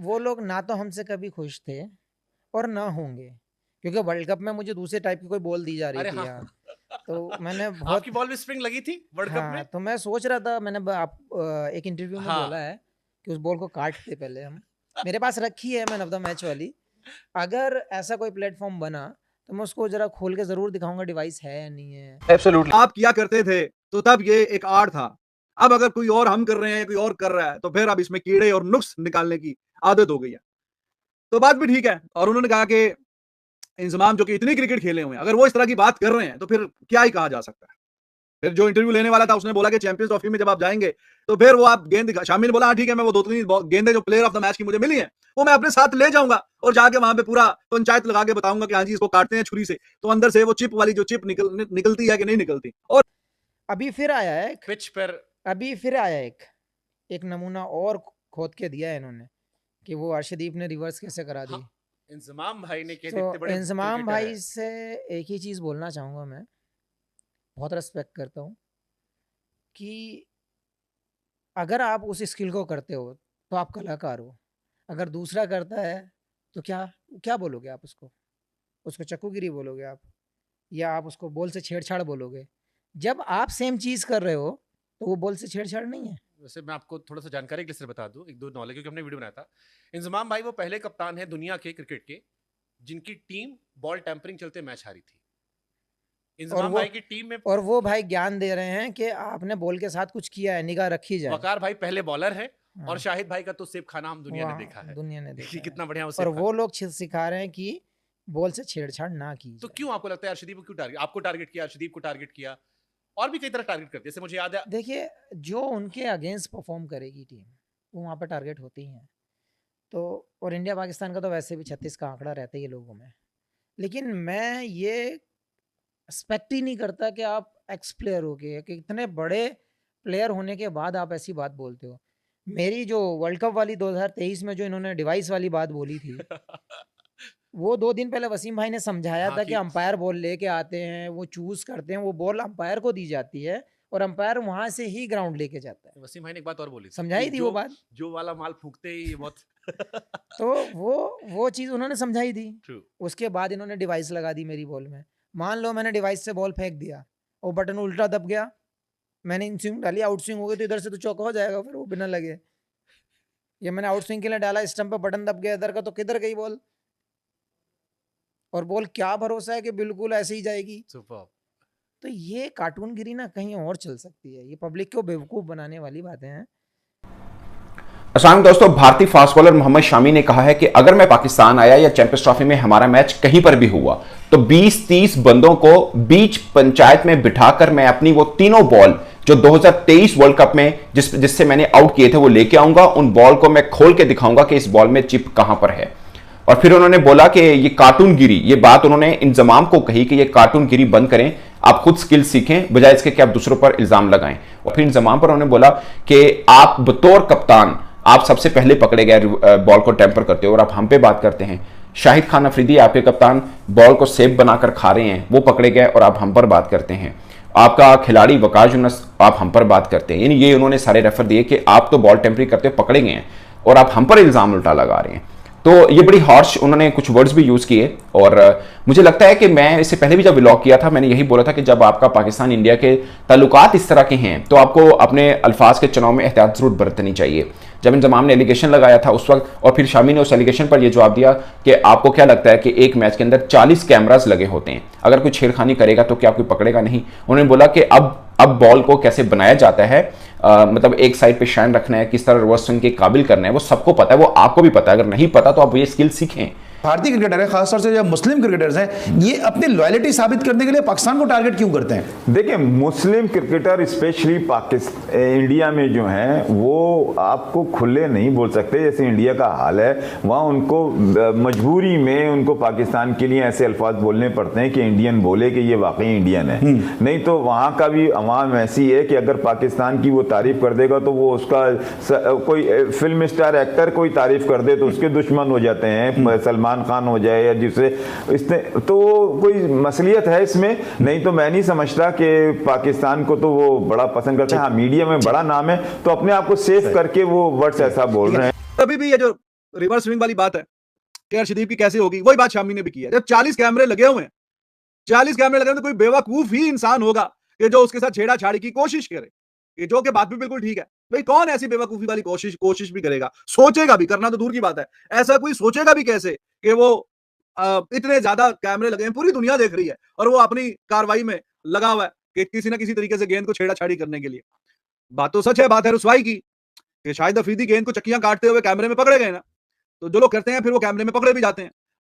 वो लोग ना तो हमसे कभी खुश थे और ना होंगे, क्योंकि वर्ल्ड कप में मुझे दूसरे टाइप की कोई बॉल दी जा रही अरे थी हाँ। यार। तो मैंने बहुत आपकी बॉल में स्प्रिंग लगी थी वर्ल्ड कप हाँ, में? तो मैं सोच रहा था, मैंने एक इंटरव्यू में बोला हाँ। है कि उस बॉल को काट दे पहले हम। मेरे पास रखी है मैन ऑफ द मैच वाली। अगर ऐसा कोई प्लेटफॉर्म बना तो मैं उसको जरा खोल के जरूर दिखाऊंगा डिवाइस है या नहीं है। एब्सोल्युटली आप किया करते थे तो तब ये एक आर्ट था। अब अगर कोई और हम कर रहे हैं, कोई और कर रहा है, तो फिर अब इसमें कीड़े और नुक्स निकालने की आदत हो गई है। तो बात भी ठीक है। और उन्होंने कहा कि इंजमाम जो कि इतनी क्रिकेट खेले हुए हैं, अगर वो इस तरह की बात कर रहे हैं तो फिर क्या ही कहा जा सकता है। फिर जो इंटरव्यू लेने वाला था उसने बोला कि चैंपियंस ट्रॉफी में जब आप जाएंगे तो फिर वो आप गेंद शामिल बोला, हाँ ठीक है, मैं वो 2-3 गेंदें जो प्लेयर ऑफ द मैच की मुझे मिली हैं वो मैं अपने साथ ले जाऊंगा और जाके वहां पे पूरा पंचायत लगा के बताऊंगा कि हाँ जी इसको काटते हैं छुरी से, तो अंदर से वो चिप वाली जो चिप निकलती है कि नहीं निकलती। और अभी फिर आया है पिच पर अभी फिर आया एक नमूना और खोद के दिया है इन्होंने कि वो अर्शदीप ने रिवर्स कैसे करा दी। हाँ, इंजमाम भाई ने तो इतने बड़े इंजमाम क्रिकेटर भाई हैं। से एक ही चीज बोलना चाहूंगा, मैं बहुत रेस्पेक्ट करता हूँ कि अगर आप उस स्किल को करते हो तो आप कलाकार हो। अगर दूसरा करता है तो क्या क्या बोलोगे आप उसको? उसको चक्कूगिरी बोलोगे आप, या आप उसको बॉल से छेड़छाड़ बोलोगे? जब आप सेम चीज कर रहे हो तो वो बॉल से छेड़छाड़ नहीं है। वैसे मैं आपको थोड़ा सा जानकारी के लिए बता दूं, एक दो नॉलेज, क्योंकि हमने वीडियो बनाया था। इंजमाम भाई वो पहले कप्तान है दुनिया के क्रिकेट के जिनकी टीम बॉल टैंपरिंग चलते मैच हारी थी। इंजमाम भाई की टीम में और वो भाई ज्ञान दे रहे हैं कि आपने बॉल के साथ कुछ किया है, निगाह रखी जाए। वकार भाई पहले बॉलर है और हाँ, शाहिद भाई का तो सेब खाना हम दुनिया ने वहाँ देखा है। दुनिया ने कि देखा है। कितना बढ़िया वो और सेब वो खाना। लोग सिखा रहे हैं कि बॉल से छेड़छाड़ ना की तो जाए। क्यों आपको लगता है अर्शदीप को क्यों टारगेट, आपको टारगेट किया, अर्शदीप को टारगेट किया, और भी कई तरह टारगेट करते हैं? जैसे मुझे याद है देखिए, जो उनके अगेंस्ट परफॉर्म करेगी टीम वो वहाँ पर टारगेट होती ही है। तो और इंडिया पाकिस्तान का तो वैसे भी 36 का आंकड़ा रहता ही है लोगों में। लेकिन मैं ये एक्सपेक्ट ही नहीं करता कि आप एक्स प्लेयर हो गए, कि इतने बड़े प्लेयर होने के बाद आप ऐसी बात बोलते हो। मेरी जो वर्ल्ड कप वाली 2023 में जो इन्होंने डिवाइस वाली बात बोली थी वो 2 दिन पहले वसीम भाई ने समझाया हाँ था कि कि अंपायर बॉल लेके आते हैं, वो चूज करते हैं, वो बॉल अंपायर को दी जाती है और अंपायर वहां से ही ग्राउंड लेके जाता है। वसीम भाई ने एक बात और बोली थी समझाई कि थी जो वो बात। जो वाला माल फूंकते ही ये बहुत तो वो चीज उन्होंने समझाई थी। ट्रू। उसके बाद इन्होंने डिवाइस लगा दी मेरी बॉल में। मान लो मैंने डिवाइस से बॉल फेंक दिया और बटन उल्टा दब गया, मैंने इन स्विंग डाली, आउट स्विंग हो गई, तो इधर से तो चौका हो जाएगा फिर वो बिना लगे। या मैंने आउट स्विंग के लिए डाला, स्टंप पे बटन दब गया इधर का, तो किधर गई बॉल? और बॉल क्या भरोसा है कि बिल्कुल ऐसे ही जाएगी? सुपर। तो ये कार्टूनगिरी ना कहीं और चल सकती है, ये पब्लिक को बेवकूफ बनाने वाली बातें हैं। अस्सलाम दोस्तों, भारतीय फास्ट बॉलर मोहम्मद शामी ने कहा है कि अगर मैं पाकिस्तान आया या चैंपियंस ट्रॉफी में हमारा मैच कहीं पर भी हुआ तो 20-30 बंदों को बीच पंचायत में बिठाकर मैं अपनी वो तीनों बॉल जो 2023 वर्ल्ड कप में जिससे मैंने आउट किए थे वो लेके आऊंगा। उन बॉल को मैं खोल के दिखाऊंगा कि इस बॉल में चिप कहां पर है। और फिर उन्होंने बोला कि ये कार्टूनगिरी, ये बात उन्होंने इंजमाम को कही कि ये कार्टूनगिरी बंद करें, आप खुद स्किल सीखें बजाय इसके कि आप दूसरों पर इल्जाम लगाएं। और फिर इंजमाम पर उन्होंने बोला कि आप बतौर कप्तान आप सबसे पहले पकड़े गए बॉल को टेम्पर करते हो और आप हम पे बात करते हैं। शाहिद खान अफरीदी आपके कप्तान बॉल को सेब बनाकर खा रहे हैं, वो पकड़े गए और आप हम पर बात करते हैं। आपका खिलाड़ी वकास यूनुस, आप हम पर बात करते हैं। यानी ये उन्होंने सारे रेफर दिए कि आप तो बॉल टेम्परिंग करते हो, पकड़े गए हैं और आप हम पर इल्जाम उल्टा लगा रहे हैं। तो ये बड़ी हार्श उन्होंने कुछ वर्ड्स भी यूज किए। और मुझे लगता है कि मैं इससे पहले भी जब व्लॉग किया था मैंने यही बोला था कि जब आपका पाकिस्तान इंडिया के ताल्लुकात इस तरह के हैं तो आपको अपने अल्फाज के चुनाव में एहतियात जरूर बरतनी चाहिए। जब इंजमाम ने एलिगेशन लगाया था उस वक्त, और फिर शामी ने उस एलिगेशन पर यह जवाब दिया कि आपको क्या लगता है कि एक मैच के अंदर 40 कैमरास लगे होते हैं, अगर कोई छेड़खानी करेगा तो क्या कोई पकड़ेगा नहीं। उन्होंने बोला कि अब बॉल को कैसे बनाया जाता है, मतलब एक साइड पे शाइन रखना है, किस तरह रिवर्स स्विंग के काबिल करना है, वो सबको पता है, वो आपको भी पता है। अगर नहीं पता तो आप ये स्किल सीखें। भारतीय क्रिकेटर है, खासतौर से जो मुस्लिम क्रिकेटर्स हैं, ये अपनी लॉयल्टी साबित करने के लिए पाकिस्तान को टारगेट क्यों करते हैं? देखिए, मुस्लिम क्रिकेटर स्पेशली पाकिस्तान इंडिया में जो हैं वो आपको खुले नहीं बोल सकते जैसे इंडिया का हाल है। वहाँ उनको मजबूरी में उनको पाकिस्तान के लिए ऐसे अल्फाज बोलने पड़ते हैं कि इंडियन बोले कि ये वाकई इंडियन है। नहीं तो वहाँ का भी अवाम ऐसी है कि अगर पाकिस्तान की वो तारीफ कर देगा तो वो उसका कोई फिल्म स्टार एक्टर कोई तारीफ कर दे तो उसके दुश्मन हो जाते हैं, सलमान खान हो जाए या जिससे इसने, तो कोई मसलियत है इसमें। नहीं तो मैं नहीं समझता कि पाकिस्तान को तो वो बड़ा पसंद करते हैं। हाँ, मीडिया में बड़ा नाम है तो अपने आप को सेफ करके वो वर्ड्स ऐसा बोल रहे हैं। अभी भी ये जो रिवर्स स्विंग वाली बात है कि अर्शदीप की कैसे होगी, वही बात शामी ने भी की है। जब 40 कैमरे लगे हुए हैं, 40 कैमरे लगे हुए, तो कोई बेवकूफ ही इंसान होगा कि जो उसके साथ छेड़ाछाड़ी की कोशिश करे, ये जो कि बात भी बिल्कुल ठीक है। भाई कौन ऐसी बेवकूफी वाली कोशिश भी करेगा, सोचेगा भी, करना तो दूर की बात है, ऐसा कोई सोचेगा भी कैसे कि वो इतने ज्यादा कैमरे लगे हैं, पूरी दुनिया देख रही है और वो अपनी कार्रवाई में लगा हुआ है कि किसी ना किसी तरीके से गेंद को छेड़ाछाड़ी करने के लिए। बात तो सच है, बात है रुसवाई की कि शाहिद अफरीदी गेंद को चक्कियां काटते हुए कैमरे में पकड़े गए ना, तो जो लोग करते हैं फिर वो कैमरे में पकड़े भी जाते हैं।